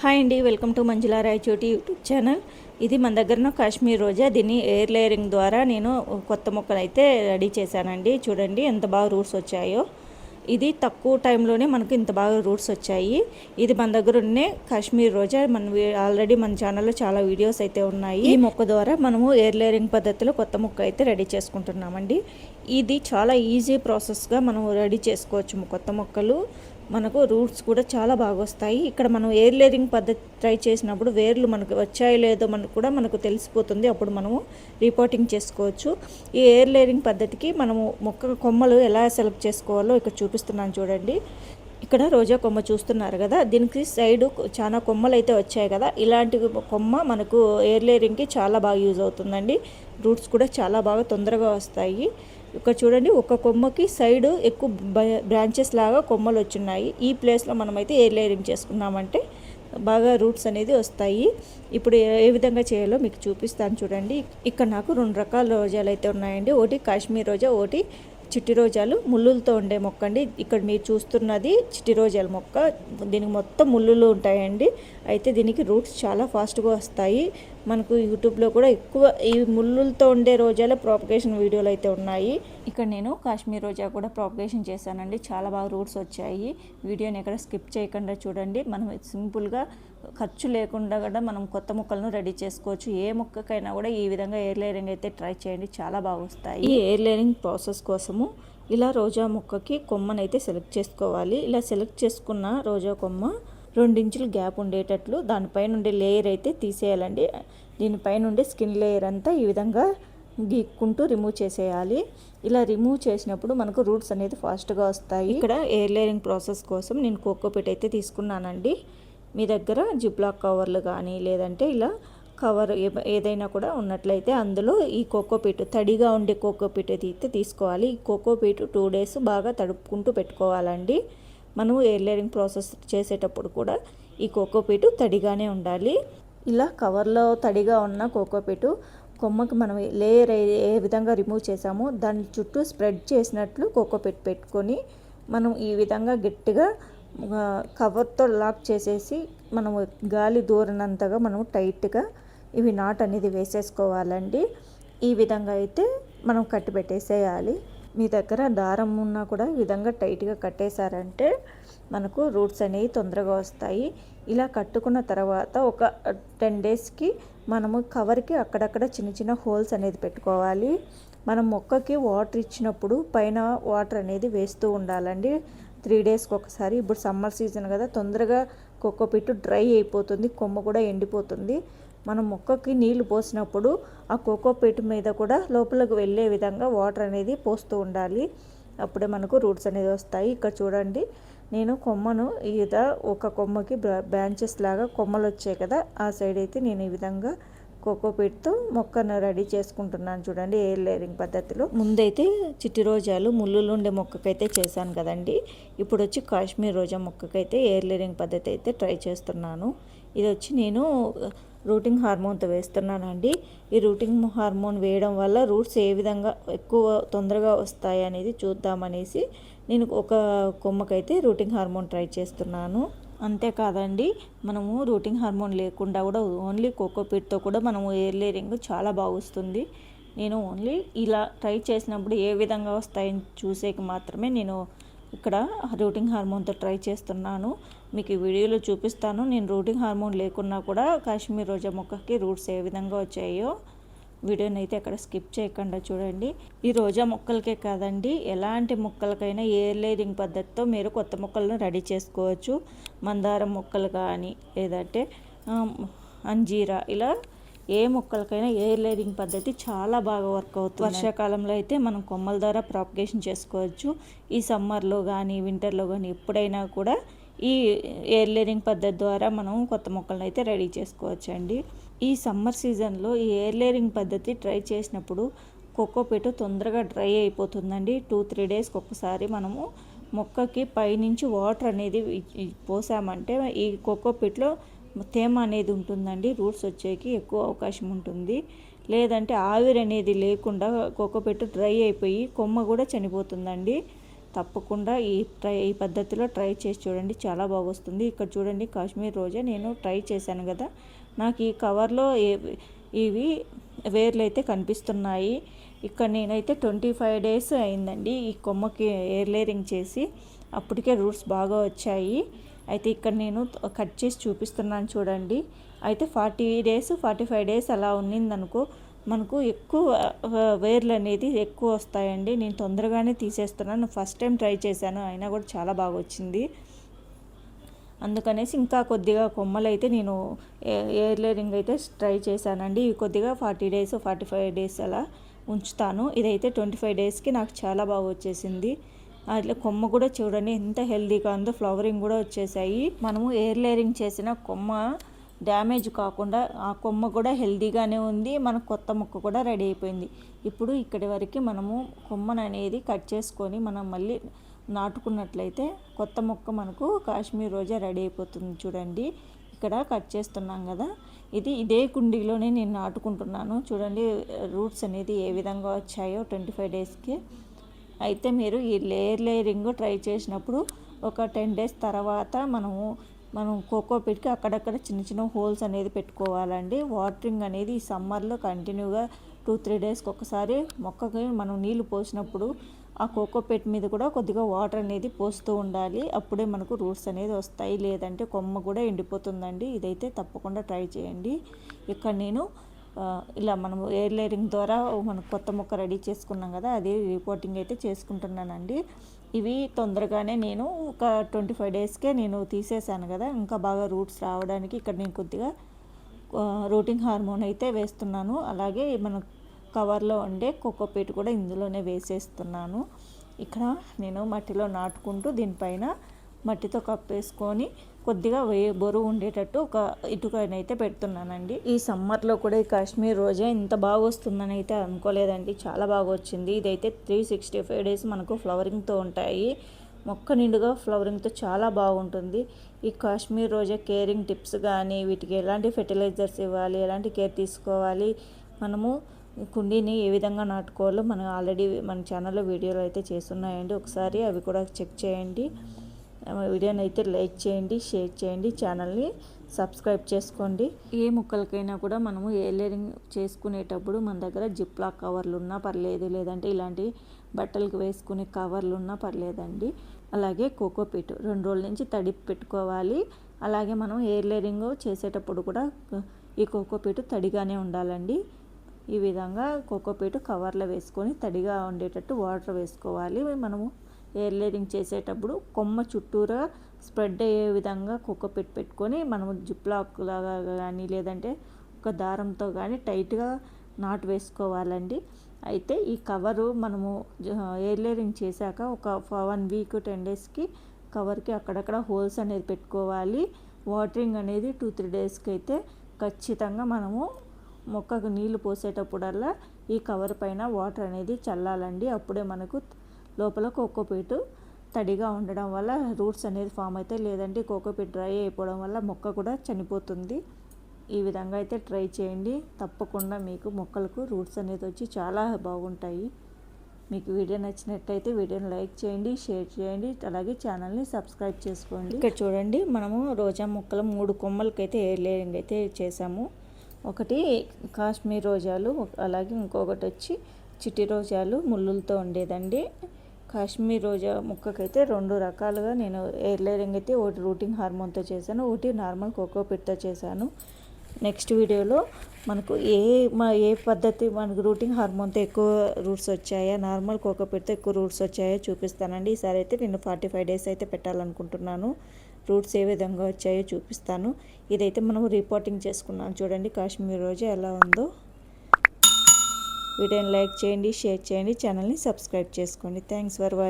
Hi అండి, welcome to Manjula Rayachoti YouTube channel. ఇది మన దగ్గర కాశ్మీర్ రోజా. దీన్ని ఎయిర్ లేయరింగ్ ద్వారా నేను కొత్త మొక్కలు అయితే రెడీ చేశానండి. చూడండి ఎంత బాగా రూట్స్ వచ్చాయో. ఇది తక్కువ టైంలోనే మనకు ఇంత బాగా రూట్స్ వచ్చాయి. ఇది మన దగ్గర ఉన్న కాశ్మీర్ రోజా. ఆల్రెడీ మన ఛానల్లో చాలా వీడియోస్ అయితే ఉన్నాయి. ఈ మొక్క ద్వారా మనము ఎయిర్ లేయరింగ్ పద్ధతిలో కొత్త మొక్క అయితే రెడీ చేసుకుంటున్నామండి. ఇది చాలా ఈజీ ప్రాసెస్గా మనం రెడీ చేసుకోవచ్చు కొత్త మొక్కలు. మనకు రూట్స్ కూడా చాలా బాగా వస్తాయి. ఇక్కడ మనం ఎయిర్ లేయరింగ్ పద్ధతి ట్రై చేసినప్పుడు వేర్లు మనకు వచ్చాయో లేదో మనకు తెలిసిపోతుంది. అప్పుడు మనము రిపోర్టింగ్ చేసుకోవచ్చు. ఈ ఎయిర్ లేయరింగ్ పద్ధతికి మనము మొక్క కొమ్మలు ఎలా సెలెక్ట్ చేసుకోవాలో ఇక్కడ చూపిస్తున్నాను చూడండి. ఇక్కడ రోజా కొమ్మ చూస్తున్నారు కదా, దీనికి సైడు చాలా కొమ్మలు అయితే వచ్చాయి కదా. ఇలాంటి కొమ్మ మనకు ఎయిర్ లేయరింగ్కి చాలా బాగా యూజ్ అవుతుందండి. రూట్స్ కూడా చాలా బాగా తొందరగా వస్తాయి. ఇక్కడ చూడండి, ఒక కొమ్మకి సైడు ఎక్కువ బ్రాంచెస్ లాగా కొమ్మలు వచ్చున్నాయి. ఈ ప్లేస్లో మనమైతే ఎయిర్ లేయరింగ్ చేసుకున్నామంటే బాగా రూట్స్ అనేది వస్తాయి. ఇప్పుడు ఏ విధంగా చేయాలో మీకు చూపిస్తాను చూడండి. ఇక్కడ నాకు 2 రకాల రోజాలు అయితే ఉన్నాయండి. ఒకటి కాశ్మీర్ రోజా, ఒకటి చిట్టి రోజాలు. ముళ్ళులతో ఉండే మొక్క అండి. ఇక్కడ మీరు చూస్తున్నది చిట్టి రోజాల మొక్క. దీనికి మొత్తం ముళ్ళులు ఉంటాయండి. అయితే దీనికి రూట్స్ చాలా ఫాస్ట్గా వస్తాయి. మనకు యూట్యూబ్లో కూడా ఎక్కువ ఈ ముళ్ళులతో ఉండే రోజాల ప్రాపగేషన్ వీడియోలు అయితే ఉన్నాయి. ఇక్కడ నేను కాశ్మీర్ రోజా కూడా ప్రాపగేషన్ చేశానండి. చాలా బాగా రూట్స్ వచ్చాయి. వీడియోని ఎక్కడ స్కిప్ చేయకుండా చూడండి. మనం సింపుల్గా ఖర్చు లేకుండా కూడా మనం కొత్త మొక్కలను రెడీ చేసుకోవచ్చు. ఏ మొక్కకైనా కూడా ఈ విధంగా ఎయిర్ లేయరింగ్ అయితే ట్రై చేయండి, చాలా బాగా వస్తాయి. ఈ ఎయిర్ లేయరింగ్ ప్రాసెస్ కోసము ఇలా రోజా మొక్కకి కొమ్మనైతే సెలెక్ట్ చేసుకోవాలి. ఇలా సెలెక్ట్ చేసుకున్న రోజా కొమ్మ 2 ఇంచులు గ్యాప్ ఉండేటట్లు దానిపైన ఉండే లేయర్ అయితే తీసేయాలండి. దీనిపైన ఉండే స్కిన్ లేయర్ అంతా ఈ విధంగా గీక్కుంటూ రిమూవ్ చేసేయాలి. ఇలా రిమూవ్ చేసినప్పుడు మనకు రూట్స్ అనేది ఫాస్ట్గా వస్తాయి. ఇక్కడ ఎయిర్ లేయరింగ్ ప్రాసెస్ కోసం నేను కోకోపీట్ అయితే తీసుకున్నానండి. మీ దగ్గర జిప్లాక్ కవర్లు కానీ లేదంటే ఇలా కవర్ ఏదైనా కూడా ఉన్నట్లయితే అందులో ఈ కోకోపీట్, తడిగా ఉండే కోకోపీట్ అయితే తీసుకోవాలి. ఈ కోకోపీట్ 2 డేస్ బాగా తడుపుకుంటూ పెట్టుకోవాలండి. మనం ఎయిర్ లేయరింగ్ ప్రాసెస్ చేసేటప్పుడు కూడా ఈ కోకోపీటు తడిగానే ఉండాలి. ఇలా కవర్లో తడిగా ఉన్న కోకోపీటు కొమ్మకి మనం లేయర్ ఏ విధంగా రిమూవ్ చేసామో దాని చుట్టూ స్ప్రెడ్ చేసినట్లు కోకోపీట్ పెట్టుకొని మనం ఈ విధంగా గట్టిగా కవర్తో లాక్ చేసేసి మనము గాలి దూరనంతగా మనము టైట్గా ఇవి నాట్ అనేది వేసేసుకోవాలండి. ఈ విధంగా అయితే మనం కట్టి పెట్టేసేయాలి. మీ దగ్గర దారం ఉన్నా కూడా ఈ విధంగా టైట్గా కట్టేశారంటే మనకు రూట్స్ అనేవి తొందరగా వస్తాయి. ఇలా కట్టుకున్న తర్వాత ఒక 10 డేస్కి మనము కవర్కి అక్కడక్కడ చిన్న చిన్న హోల్స్ అనేది పెట్టుకోవాలి. మనం మొక్కకి వాటర్ ఇచ్చినప్పుడు పైన వాటర్ అనేది వేస్తూ ఉండాలండి 3 డేస్కి ఒకసారి. ఇప్పుడు సమ్మర్ సీజన్ కదా, తొందరగా కోకోపీట్ డ్రై అయిపోతుంది, కొమ్మ కూడా ఎండిపోతుంది. మనం మొక్కకి నీళ్లు పోసినప్పుడు ఆ కోకోపీట్ మీద కూడా లోపలికి వెళ్ళే విధంగా వాటర్ అనేది పోస్తూ ఉండాలి. అప్పుడే మనకు రూట్స్ అనేది వస్తాయి. ఇక్కడ చూడండి, నేను కొమ్మను ఒక కొమ్మకి బ్రాంచెస్ లాగా కొమ్మలు వచ్చాయి కదా, ఆ సైడ్ అయితే నేను ఈ విధంగా కోకోపీట్తో మొక్కను రెడీ చేసుకుంటున్నాను చూడండి ఎయిర్ లేయరింగ్ పద్ధతిలో. ముందైతే చిట్టి రోజాలు ముళ్ళులు ఉండే మొక్కకైతే చేశాను కదండి. ఇప్పుడు వచ్చి కాశ్మీర్ రోజా మొక్కకైతే ఎయిర్ లేయరింగ్ పద్ధతి అయితే ట్రై చేస్తున్నాను. ఇది వచ్చి నేను రూటింగ్ హార్మోన్తో వేస్తున్నానండి. ఈ రూటింగ్ హార్మోన్ వేయడం వల్ల రూట్స్ ఏ విధంగా ఎక్కువ తొందరగా వస్తాయి అనేది చూద్దామనేసి నేను ఒక కొమ్మకైతే రూటింగ్ హార్మోన్ ట్రై చేస్తున్నాను. అంతేకాదండి, మనము రూటింగ్ హార్మోన్ లేకుండా కూడా ఓన్లీ కోకోపీట్తో కూడా మనము ఎయిర్ లేయరింగ్ చాలా బాగా వస్తుంది. నేను ఓన్లీ ఇలా ట్రై చేసినప్పుడు ఏ విధంగా వస్తాయని చూసేకి మాత్రమే నేను ఇక్కడ రూటింగ్ హార్మోన్తో ట్రై చేస్తున్నాను. మీకు ఈ వీడియోలో చూపిస్తాను. నేను రూటింగ్ హార్మోన్ లేకున్నా కూడా కాశ్మీర్ రోజా మొక్కకి రూట్స్ ఏ విధంగా వచ్చాయో. వీడియోని అయితే అక్కడ స్కిప్ చేయకుండా చూడండి. ఈ రోజా మొక్కలకే కాదండి, ఎలాంటి మొక్కలకైనా ఎయిర్ లేయరింగ్ పద్ధతితో మీరు కొత్త మొక్కలను రెడీ చేసుకోవచ్చు. మందారం మొక్కలు కానీ లేదంటే అంజీరా, ఇలా ఏ మొక్కలకైనా ఎయిర్ లేయరింగ్ పద్ధతి చాలా బాగా వర్క్ అవుతుంది. వర్షాకాలంలో అయితే మనం కొమ్మల ద్వారా ప్రాపగేషన్ చేసుకోవచ్చు. ఈ సమ్మర్లో కానీ వింటర్లో కానీ ఎప్పుడైనా కూడా ఈ ఎయిర్ లేయరింగ్ పద్ధతి ద్వారా మనం కొత్త మొక్కలను అయితే రెడీ చేసుకోవచ్చు అండి. ఈ సమ్మర్ సీజన్లో ఈ ఎయిర్ లేయరింగ్ పద్ధతి ట్రై చేసినప్పుడు కోకోపీట్ తొందరగా డ్రై అయిపోతుందండి. 2-3 డేస్కి ఒకసారి మనము మొక్కకి పైనుంచి వాటర్ అనేది పోసామంటే ఈ కోకోపీట్లో తేమ అనేది ఉంటుందండి, రూట్స్ వచ్చేకి ఎక్కువ అవకాశం ఉంటుంది. లేదంటే ఆవిరి అనేది లేకుండా కోకోపీట్ డ్రై అయిపోయి కొమ్మ కూడా చనిపోతుందండి. తప్పకుండా ఈ పద్ధతిలో ట్రై చేసి చూడండి, చాలా బాగా వస్తుంది. ఇక్కడ చూడండి కాశ్మీర్ రోజా నేను ట్రై చేశాను కదా, నాకు ఈ కవర్లో ఇవి వేర్లు అయితే కనిపిస్తున్నాయి. ఇక్కడ నేనైతే 25 డేస్ అయిందండి ఈ కొమ్మకి ఎయిర్ లేయరింగ్ చేసి, అప్పటికే రూట్స్ బాగా వచ్చాయి. అయితే ఇక్కడ నేను కట్ చేసి చూపిస్తున్నాను చూడండి. అయితే 40 డేస్ 45 డేస్ అలా ఉన్నిందనుకో మనకు ఎక్కువ వేర్లు అనేది ఎక్కువ వస్తాయండి. నేను తొందరగానే తీసేస్తున్నాను, ఫస్ట్ టైం ట్రై చేశాను, అయినా కూడా చాలా బాగా వచ్చింది. అందుకనేసి ఇంకా కొద్దిగా కొమ్మలు అయితే నేను ఎయిర్ లేయరింగ్ అయితే ట్రై చేశానండి. ఇవి కొద్దిగా 40 డేస్ 45 డేస్ అలా ఉంచుతాను. ఇదైతే 25 డేస్కి నాకు చాలా బాగా వచ్చేసింది. అట్లా కొమ్మ కూడా చూడండి ఎంత హెల్తీగా ఉందో, ఫ్లవరింగ్ కూడా వచ్చేసాయి. మనము ఎయిర్ లేయరింగ్ చేసిన కొమ్మ డ్యామేజ్ కాకుండా ఆ కొమ్మ కూడా హెల్తీగానే ఉంది. మన కొత్త మొక్క కూడా రెడీ అయిపోయింది. ఇప్పుడు ఇక్కడి వరకు మనము కొమ్మను అనేది కట్ చేసుకొని మనం మళ్ళీ నాటుకున్నట్లయితే కొత్త మొక్క మనకు కాశ్మీర్ రోజా రెడీ అయిపోతుంది. చూడండి ఇక్కడ కట్ చేస్తున్నాం కదా, ఇదే కుండీలోనే నేను నాటుకుంటున్నాను. చూడండి రూట్స్ అనేది ఏ విధంగా వచ్చాయో 25 డేస్కి. అయితే మీరు ఈ లేయరింగ్ ట్రై చేసినప్పుడు ఒక 10 డేస్ తర్వాత మనం కోకోపీట్కి అక్కడక్కడ చిన్న చిన్న హోల్స్ అనేది పెట్టుకోవాలండి. వాటరింగ్ అనేది ఈ సమ్మర్లో కంటిన్యూగా 2-3 డేస్కి ఒకసారి మొక్కకి మనం నీళ్లు పోసినప్పుడు ఆ కోకోపీట్ మీద కూడా కొద్దిగా వాటర్ అనేది పోస్తూ ఉండాలి. అప్పుడే మనకు రూట్స్ అనేది వస్తాయి, లేదంటే కొమ్మ కూడా ఎండిపోతుందండి. ఇదైతే తప్పకుండా ట్రై చేయండి. ఇక్కడ నేను ఇలా మనము ఎయిర్ లేయరింగ్ ద్వారా మనం కొత్త మొక్క రెడీ చేసుకున్నాం కదా, అది రిపోర్టింగ్ అయితే చేసుకుంటున్నానండి. ఇవి తొందరగానే నేను ఒక 25 డేస్కే నేను తీసేసాను కదా, ఇంకా బాగా రూట్స్ రావడానికి ఇక్కడ నేను కొద్దిగా రూటింగ్ హార్మోన్ అయితే వేస్తున్నాను. అలాగే మన కవర్లో ఉండే కోకోపీట్ కూడా ఇందులోనే వేసేస్తున్నాను. ఇక్కడ నేను మట్టిలో నాటుకుంటూ దీనిపైన మట్టితో కప్పేసుకొని కొద్దిగా బరువు ఉండేటట్టు ఒక ఇటుకనైతే పెడుతున్నానండి. ఈ సమ్మర్లో కూడా ఈ కాశ్మీర్ రోజా ఇంత బాగా వస్తుందని అయితే అనుకోలేదండి, చాలా బాగా వచ్చింది. ఇదైతే 365 డేస్ మనకు ఫ్లవరింగ్తో ఉంటాయి. మొక్క నిండుగా ఫ్లవరింగ్తో చాలా బాగుంటుంది. ఈ కాశ్మీర్ రోజా కేరింగ్ టిప్స్ కానీ, వీటికి ఎలాంటి ఫెర్టిలైజర్స్ ఇవ్వాలి, ఎలాంటి కేర్ తీసుకోవాలి, మనము కుండీని ఏ విధంగా నాటుకోవాలో మనం ఆల్రెడీ మన ఛానల్లో వీడియోలు అయితే చేస్తున్నాయండి, ఒకసారి అవి కూడా చెక్ చేయండి. వీడియోని అయితే లైక్ చేయండి, షేర్ చేయండి, ఛానల్ని సబ్స్క్రైబ్ చేసుకోండి. ఏ మొక్కలకైనా కూడా మనము ఎయిర్ లేయరింగ్ చేసుకునేటప్పుడు మన దగ్గర జిప్లాక్ కవర్లు ఉన్నా పర్లేదు, లేదంటే ఇలాంటి బట్టలకు వేసుకునే కవర్లు ఉన్నా పర్లేదండి. అలాగే కోకోపీట్ 2 రోజుల నుంచి తడిపి పెట్టుకోవాలి. అలాగే మనం ఎయిర్ లేయరింగ్ చేసేటప్పుడు కూడా ఈ కోకోపీట్ తడిగానే ఉండాలండి. ఈ విధంగా కోకోపీట్ కవర్లో వేసుకొని తడిగా ఉండేటట్టు వాటర్ వేసుకోవాలి. మనము ఎయిర్ లేయరింగ్ చేసేటప్పుడు కొమ్మ చుట్టూరా స్ప్రెడ్ అయ్యే విధంగా కోకోపీట్ పెట్టుకొని మనము జిప్లాక్ లాగా కానీ, లేదంటే ఒక దారంతో కానీ టైట్గా నాటు వేసుకోవాలండి. అయితే ఈ కవరు మనము ఎయిర్ లేయరింగ్ చేశాక ఒక 1 వీక్ 10 డేస్కి కవర్కి అక్కడక్కడ హోల్స్ అనేది పెట్టుకోవాలి. వాటరింగ్ అనేది 2-3 డేస్కి అయితే ఖచ్చితంగా మనము మొక్కకు నీళ్లు పోసేటప్పుడల్లా ఈ కవర్ పైన వాటర్ అనేది చల్లాలండి. అప్పుడే మనకు లోపల కోకోపీట్ తడిగా ఉండడం వల్ల రూట్స్ అనేది ఫామ్ అవుతాయి, లేదంటే కోకోపీట్ డ్రై అయిపోవడం వల్ల మొక్క కూడా చనిపోతుంది. ఈ విధంగా అయితే ట్రై చేయండి, తప్పకుండా మీకు మొక్కలకు రూట్స్ అనేది వచ్చి చాలా బాగుంటాయి. మీకు వీడియో నచ్చినట్టయితే వీడియోని లైక్ చేయండి, షేర్ చేయండి, అలాగే ఛానల్ని సబ్స్క్రైబ్ చేసుకోండి. ఇక్కడ చూడండి మనము రోజా మొక్కలు 3 కొమ్మలకైతే ఎయిర్ లేయరింగ్ అయితే చేసాము. ఒకటి కాశ్మీర్ రోజాలు, అలాగే ఇంకొకటి వచ్చి చిట్టి రోజాలు ముళ్ళులతో ఉండేదండి. కాశ్మీర్ రోజా మొక్కకైతే 2 రకాలుగా నేను ఎయిర్ లేయరింగ్ అయితే ఒకటి రూటింగ్ హార్మోన్తో చేశాను, ఒకటి నార్మల్ కోకోపీట్తో చేశాను. నెక్స్ట్ వీడియోలో మనకు ఏ పద్ధతి మనకు రూటింగ్ హార్మోన్తో ఎక్కువ రూట్స్ వచ్చాయా, నార్మల్ కోకోపీట్తో ఎక్కువ రూట్స్ వచ్చాయో చూపిస్తానండి. ఈసారి అయితే నేను 45 డేస్ అయితే పెట్టాలనుకుంటున్నాను. రూట్స్ ఏ విధంగా వచ్చాయో చూపిస్తాను. ఇదైతే మనం రిపోర్టింగ్ చేసుకున్నాం చూడండి కాశ్మీర్ రోజా ఎలా ఉందో. వీడియోని లైక్ చేయండి, షేర్ చేయండి, ఛానల్ని సబ్స్క్రైబ్ చేసుకోండి. Thanks for watching.